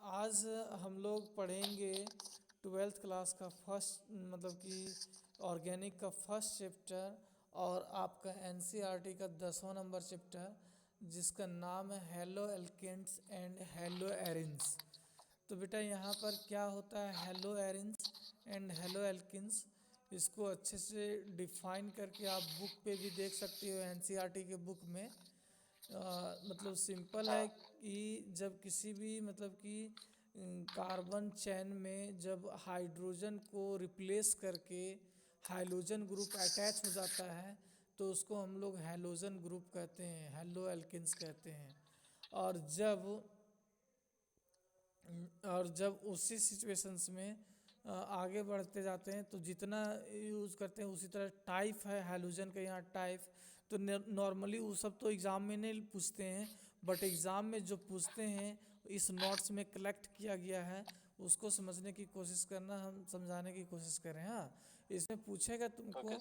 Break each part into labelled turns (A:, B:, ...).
A: आज हम लोग पढ़ेंगे ट्वेल्थ क्लास का फर्स्ट मतलब कि ऑर्गेनिक का फर्स्ट चैप्टर और आपका एनसीईआरटी का 10वां नंबर चैप्टर जिसका नाम है haloalkanes and haloarenes. तो बेटा यहाँ पर क्या होता है haloarenes and haloalkanes, इसको अच्छे से डिफाइन करके आप बुक पे भी देख सकते हो एनसीईआरटी के बुक में। मतलब सिंपल है
B: हाँ।
A: कि जब किसी भी मतलब कि कार्बन चैन में जब हाइड्रोजन को रिप्लेस करके हाइड्रोजन ग्रुप अटैच हो जाता है तो उसको हम लोग हैलोजन ग्रुप कहते हैं, हेलो एल्किन्स कहते हैं। और जब और जब उसी सिचुएशंस में आगे बढ़ते जाते हैं तो जितना यूज़ करते हैं उसी तरह टाइप है हैलोजन का यहाँ टाइप। तो नॉर्मली वो सब तो एग्ज़ाम में नहीं पूछते हैं, बट एग्ज़ाम में जो पूछते हैं इस नोट्स में कलेक्ट किया गया है उसको समझने की कोशिश करना, हम समझाने की कोशिश करें। हाँ, इसमें पूछेगा तुमको
B: ओके।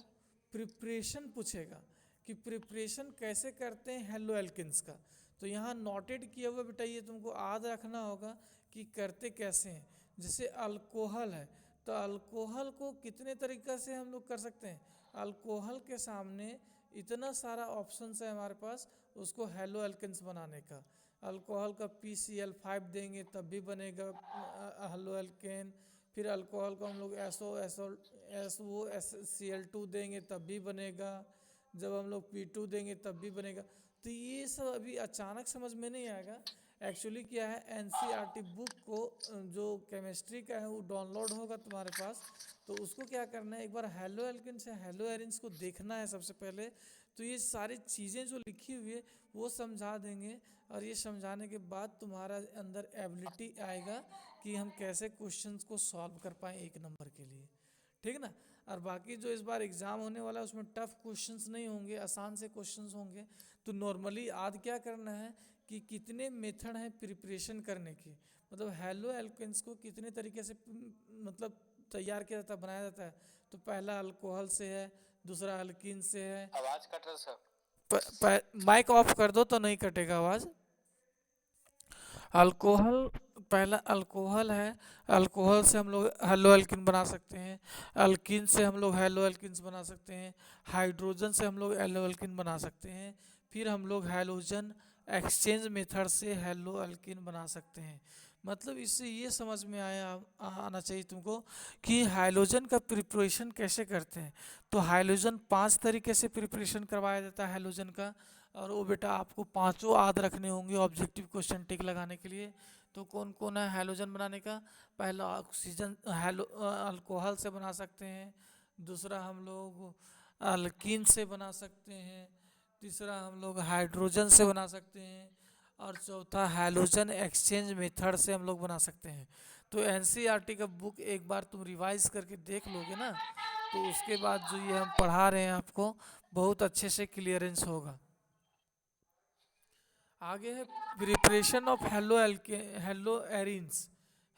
A: प्रिपरेशन पूछेगा कि प्रिपरेशन कैसे करते हैं हेलो एल्किन्स का। तो यहाँ नोटेड किया हुआ बेटा ये तुमको याद रखना होगा कि करते कैसे हैं। जैसे अल्कोहल है तो अल्कोहल को कितने तरीक़ा से हम लोग कर सकते हैं। अल्कोहल के सामने इतना सारा ऑप्शंस है हमारे पास उसको हेलो एल्केन्स बनाने का। अल्कोहल का PCl5 देंगे तब भी बनेगा हेलो एल्केन। फिर अल्कोहल को हम लोग SO Cl2 देंगे तब भी बनेगा। जब हम लोग P2 देंगे तब भी बनेगा। तो ये सब अभी अचानक समझ में नहीं आएगा। एक्चुअली क्या है एनसीईआरटी बुक को जो केमिस्ट्री का है वो डाउनलोड होगा तुम्हारे पास। तो उसको क्या करना है, एक बार हेलो एल्किन से हेलो एरिन्स को देखना है सबसे पहले। तो ये सारी चीज़ें जो लिखी हुई है वो समझा देंगे और ये समझाने के बाद तुम्हारा अंदर एबिलिटी आएगा कि हम कैसे क्वेश्चंस को सॉल्व कर पाएँ 1 नंबर के लिए। ठीक ना। और बाकी जो इस बार एग्ज़ाम होने वाला है उसमें टफ क्वेश्चंस नहीं होंगे, आसान से क्वेश्चंस होंगे। तो नॉर्मली आज क्या करना है कि कितने मेथड हैं प्रिपरेशन करने के, मतलब हेलो एल्केन्स को कितने तरीके से मतलब तैयार किया जाता है, बनाया जाता है। तो पहला अल्कोहल से है, दूसरा अल्कीन से है।
B: आवाज कट रहा सर।
A: माइक ऑफ कर दो तो नहीं कटेगा आवाज़। अल्कोहल, पहला अल्कोहल है, अल्कोहल से हम लोग हेलो एल्किन बना सकते हैं। अल्किन से हम लोग हेलो एल्किन्स बना सकते हैं। हाइड्रोजन से हम लोग हेलो एल्किन बना सकते हैं। फिर हम लोग हैलोजन एक्सचेंज मेथड से हेलो एल्किन बना सकते हैं। मतलब इससे ये समझ में आना चाहिए तुमको कि हाइड्रोजन का प्रिपरेशन कैसे करते हैं। तो हाइड्रोजन 5 तरीके से प्रिपरेशन करवाया जाता है हाइड्रोजन का। और वो बेटा आपको पांचों याद रखने होंगे ऑब्जेक्टिव क्वेश्चन टिक लगाने के लिए। तो कौन कौन है हैलोजन बनाने का, पहला ऑक्सीजन अल्कोहल से बना सकते हैं। दूसरा हम लोग अल्कीन से बना सकते हैं। तीसरा हम लोग हाइड्रोजन से बना सकते हैं। और चौथा हैलोजन एक्सचेंज मेथड से हम लोग बना सकते हैं। तो एनसीईआरटी का बुक एक बार तुम रिवाइज करके देख लोगे ना तो उसके बाद जो ये हम पढ़ा रहे हैं आपको बहुत अच्छे से क्लियरेंस होगा। आगे है preparation of hello arenes.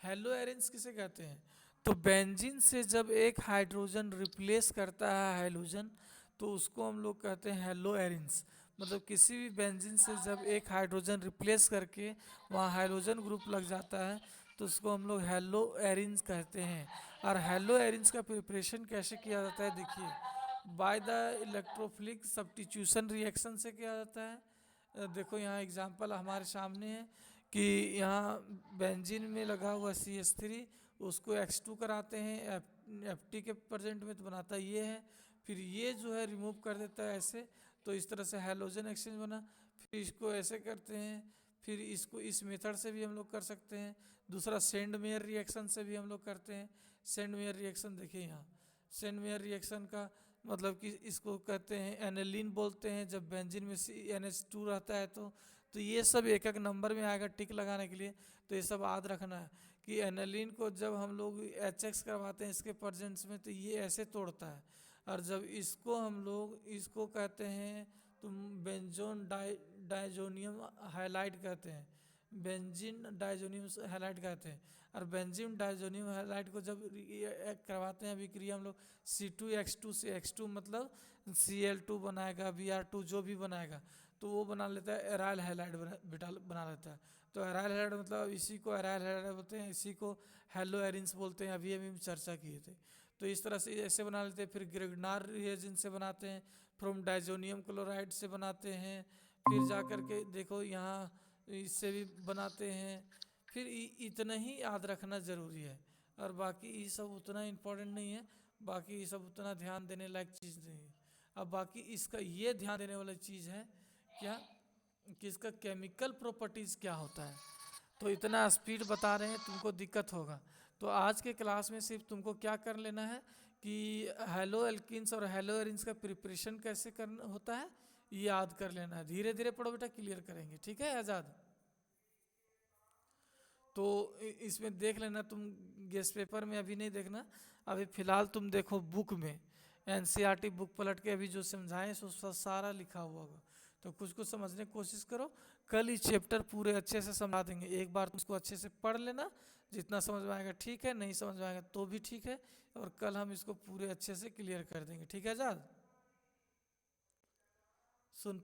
A: Hello arenes किसे कहते हैं, तो बेंजीन से जब एक हाइड्रोजन रिप्लेस करता है हाइड्रोजन तो उसको हम लोग कहते हैं हेलो एरिन्स। मतलब किसी भी बेंजीन से जब एक हाइड्रोजन रिप्लेस करके वहाँ हाइड्रोजन ग्रुप लग जाता है तो उसको हम लोग हेलो एरिन्स कहते हैं। और हेलो एरिन्स का प्रिपरेशन कैसे किया जाता है देखिए, by the electrophilic substitution reaction से किया जाता है। देखो यहाँ एग्जांपल हमारे सामने है कि यहाँ बेंजीन में लगा हुआ CH3 उसको X2 कराते हैं, FT के प्रेजेंट में तो बनाता ये है। फिर ये जो है रिमूव कर देता है ऐसे, तो इस तरह से हैलोजन एक्सचेंज बना। फिर इसको ऐसे करते हैं, फिर इसको इस मेथड से भी हम लोग कर सकते हैं। दूसरा सेंड मेयर रिएक्शन से भी हम लोग करते हैं। सेंड मेयर रिएक्शन देखिए यहाँ, सेंड मेयर रिएक्शन का मतलब कि इसको कहते हैं एनिलीन बोलते हैं जब बेंजीन में NH2 रहता है। तो ये सब एक एक नंबर में आएगा टिक लगाने के लिए। तो ये सब याद रखना है कि एनिलीन को जब हम लोग HX करवाते हैं इसके प्रेजेंस में तो ये ऐसे तोड़ता है। और जब इसको हम लोग इसको कहते हैं तो बेंजोन डाइजोनियम हाइलाइट कहते हैं, बेंजीन डाइजोनियम हाइलाइट कहते हैं। और बेंजीन डाइजोनियम हाइलाइट को जब करवाते हैं अभिक्रिया हम लोग C2H2 से X2 मतलब Cl2 बनाएगा, Br2 जो भी बनाएगा तो वो बना लेता है एराइल हाइलाइट बना लेता है। तो एराइल हैलाइड मतलब इसी को एराइल हैलाइड बोलते हैं, इसी को हेलो एरिन्स बोलते हैं, अभी अभी हम चर्चा किए थे। तो इस तरह से ऐसे बना लेते हैं। फिर ग्रिग्नार रिएजेंट से बनाते हैं, फ्रॉम डाइजोनियम क्लोराइड से बनाते हैं, फिर जा कर के देखो यहाँ इससे भी बनाते हैं। फिर इतना ही याद रखना ज़रूरी है, और बाकी ये सब उतना इम्पोर्टेंट नहीं है, बाकी ये सब उतना ध्यान देने लायक चीज़ नहीं है। अब बाकी इसका ये ध्यान देने वाली चीज़ है क्या, कि इसका केमिकल प्रॉपर्टीज़ क्या होता है। तो इतना स्पीड बता रहे हैं, तुमको दिक्कत होगा। तो आज के क्लास में सिर्फ तुमको क्या कर लेना है कि हेलो एल्किन्स और हेलो एरिन्स का प्रिपरेशन कैसे करना होता है ये याद कर लेना है। धीरे धीरे पढ़ो बेटा, क्लियर करेंगे, ठीक है आज़ाद। तो इसमें देख लेना तुम, गेस्ट पेपर में अभी नहीं देखना, अभी फ़िलहाल तुम देखो बुक में, एनसीईआरटी बुक पलट के अभी जो समझाएं सो सारा लिखा हुआ होगा, तो कुछ कुछ समझने की कोशिश करो। कल ही चैप्टर पूरे अच्छे से समझा देंगे, एक बार तुम उसको अच्छे से पढ़ लेना, जितना समझ में आएगा ठीक है, नहीं समझ में आएगा तो भी ठीक है, और कल हम इसको पूरे अच्छे से क्लियर कर देंगे, ठीक है आज़ाद। सुन